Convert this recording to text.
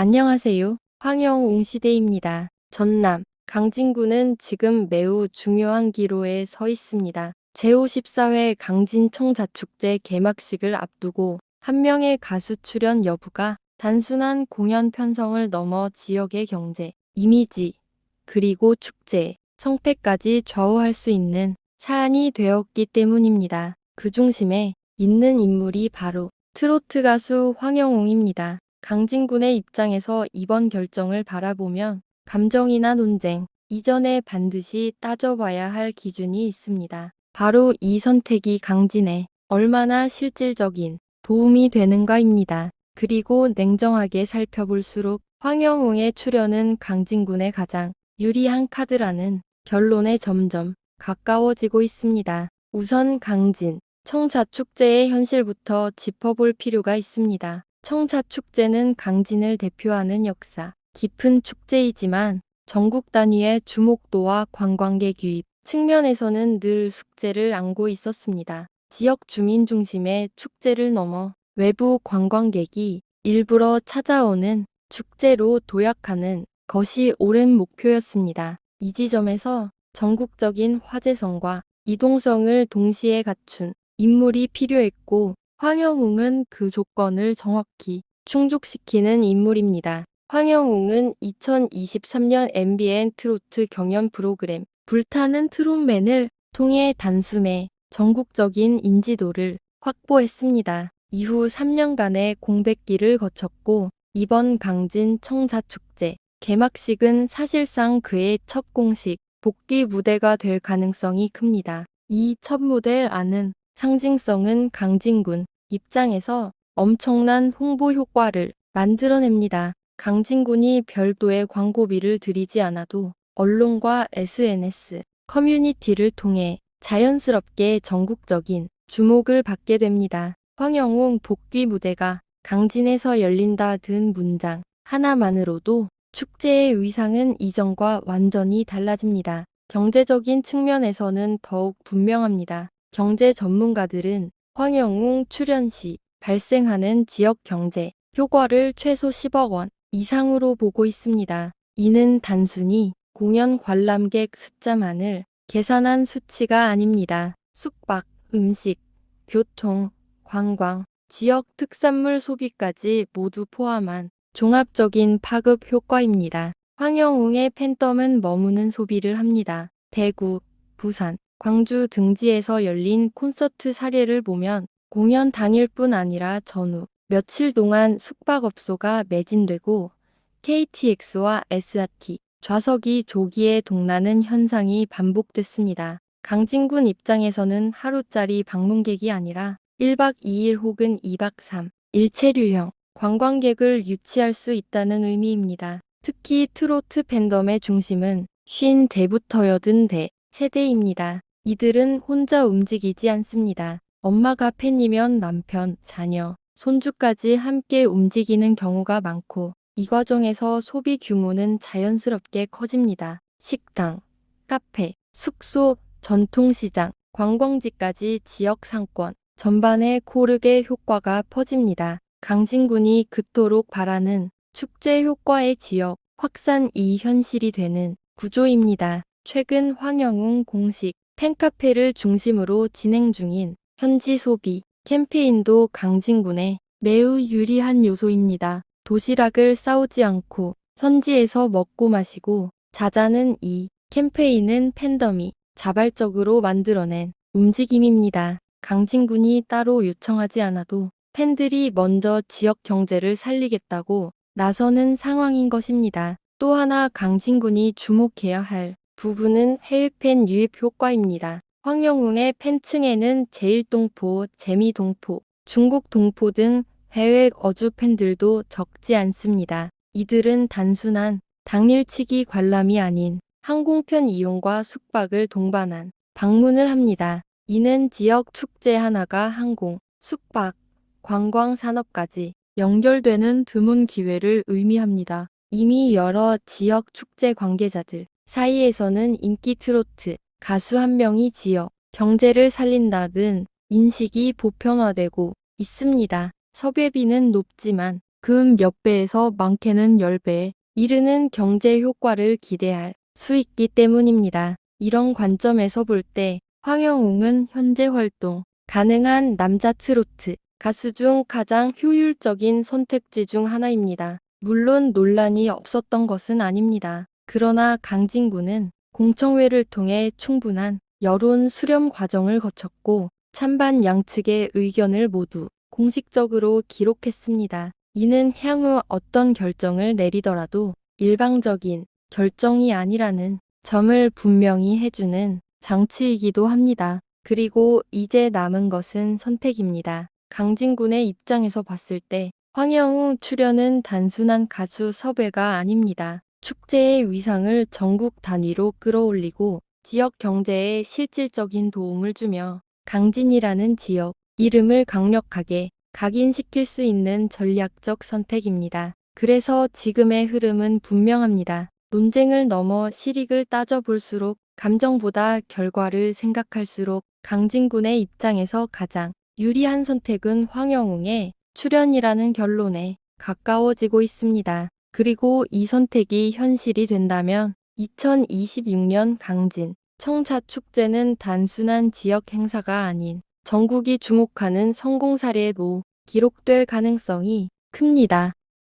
안녕하세요. 황영웅 시대입니다. 전남, 강진구는 지금 매우 중요한 기로에 서 있습니다. 제54회 강진청자축제 개막식을 앞두고 한 명의 가수 출연 여부가 단순한 공연 편성을 넘어 지역의 경제, 이미지, 그리고 축제, 성패까지 좌우할 수 있는 사안이 되었기 때문입니다. 그 중심에 있는 인물이 바로 트로트 가수 황영웅입니다. 강진군의 입장에서 이번 결정을 바라보면 감정이나 논쟁 이전에 반드시 따져봐야 할 기준이 있습니다. 바로 이 선택이 강진에 얼마나 실질적인 도움이 되는가입니다. 그리고 냉정하게 살펴볼수록 황영웅의 출연은 강진군에 가장 유리한 카드라는 결론에 점점 가까워지고 있습니다. 우선 강진 청자축제의 현실부터 짚어볼 필요가 있습니다. 청자축제는 강진을 대표하는 역사 깊은 축제이지만 전국 단위의 주목도와 관광객 유입 측면에서는 늘 숙제를 안고 있었습니다. 지역 주민 중심의 축제를 넘어 외부 관광객이 일부러 찾아오는 축제로 도약하는 것이 오랜 목표였습니다. 이 지점에서 전국적인 화제성과 이동성을 동시에 갖춘 인물이 필요했고 황영웅은 그 조건을 정확히 충족시키는 인물입니다. 황영웅은 2023년 MBN 트로트 경연 프로그램 불타는 트롯맨을 통해 단숨에 전국적인 인지도를 확보했습니다. 이후 3년간의 공백기를 거쳤고 이번 강진 청자축제 개막식은 사실상 그의 첫 공식 복귀 무대가 될 가능성이 큽니다. 이 첫 무대 안은 상징성은 강진군 입장에서 엄청난 홍보 효과를 만들어냅니다. 강진군이 별도의 광고비를 들이지 않아도 언론과 SNS, 커뮤니티를 통해 자연스럽게 전국적인 주목을 받게 됩니다. 황영웅 복귀 무대가 강진에서 열린다 든 문장 하나만으로도 축제의 위상은 이전과 완전히 달라집니다. 경제적인 측면에서는 더욱 분명합니다. 경제 전문가들은 황영웅 출연 시 발생하는 지역 경제 효과를 최소 10억 원 이상으로 보고 있습니다. 이는 단순히 공연 관람객 숫자만을 계산한 수치가 아닙니다. 숙박, 음식, 교통, 관광, 지역 특산물 소비까지 모두 포함한 종합적인 파급 효과입니다. 황영웅의 팬덤은 머무는 소비를 합니다. 대구, 부산, 광주 등지에서 열린 콘서트 사례를 보면 공연 당일뿐 아니라 전후 며칠 동안 숙박업소가 매진되고 KTX와 SRT, 좌석이 조기에 동나는 현상이 반복됐습니다. 강진군 입장에서는 하루짜리 방문객이 아니라 1박 2일 혹은 2박 3일 일체류형 관광객을 유치할 수 있다는 의미입니다. 특히 트로트 팬덤의 중심은 50대부터 80대 세대입니다. 이들은 혼자 움직이지 않습니다. 엄마가 팬이면 남편, 자녀, 손주까지 함께 움직이는 경우가 많고 이 과정에서 소비 규모는 자연스럽게 커집니다. 식당, 카페, 숙소, 전통시장, 관광지까지 지역 상권 전반에 고르게 효과가 퍼집니다. 강진군이 그토록 바라는 축제 효과의 지역 확산이 현실이 되는 구조입니다. 최근 황영웅 공식 팬카페를 중심으로 진행 중인 현지 소비 캠페인도 강진군에 매우 유리한 요소입니다. 도시락을 싸오지 않고 현지에서 먹고 마시고 자자는 이 캠페인은 팬덤이 자발적으로 만들어낸 움직임입니다. 강진군이 따로 요청하지 않아도 팬들이 먼저 지역 경제를 살리겠다고 나서는 상황인 것입니다. 또 하나 강진군이 주목해야 할 부분은 해외 팬 유입 효과입니다. 황영웅의 팬층에는 제일동포, 재미동포, 중국동포 등 해외 어주 팬들도 적지 않습니다. 이들은 단순한 당일치기 관람이 아닌 항공편 이용과 숙박을 동반한 방문을 합니다. 이는 지역 축제 하나가 항공, 숙박, 관광 산업까지 연결되는 드문 기회를 의미합니다. 이미 여러 지역 축제 관계자들 사이에서는 인기 트로트 가수 한 명이 지역 경제를 살린다는 인식이 보편화되고 있습니다. 섭외비는 높지만 그 몇 배에서 많게는 10배에 이르는 경제 효과를 기대할 수 있기 때문입니다. 이런 관점에서 볼 때 황영웅은 현재 활동 가능한 남자 트로트 가수 중 가장 효율적인 선택지 중 하나입니다. 물론 논란이 없었던 것은 아닙니다. 그러나 강진구는 공청회를 통해 충분한 여론 수렴 과정을 거쳤고 찬반 양측의 의견을 모두 공식적으로 기록했습니다. 이는 향후 어떤 결정을 내리더라도 일방적인 결정이 아니라는 점을 분명히 해주는 장치이기도 합니다. 그리고 이제 남은 것은 선택입니다. 강진군의 입장에서 봤을 때 황영우 출연은 단순한 가수 섭외가 아닙니다. 축제의 위상을 전국 단위로 끌어올리고 지역 경제에 실질적인 도움을 주며 강진이라는 지역 이름을 강력하게 각인시킬 수 있는 전략적 선택입니다. 그래서 지금의 흐름은 분명합니다. 논쟁을 넘어 실익을 따져볼수록 감정보다 결과를 생각할수록 강진군의 입장에서 가장 유리한 선택은 황영웅의 출연이라는 결론에 가까워지고 있습니다. 그리고 이 선택이 현실이 된다면 2026년 강진 청자축제는 단순한 지역 행사가 아닌 전국이 주목하는 성공 사례로 기록될 가능성이 큽니다.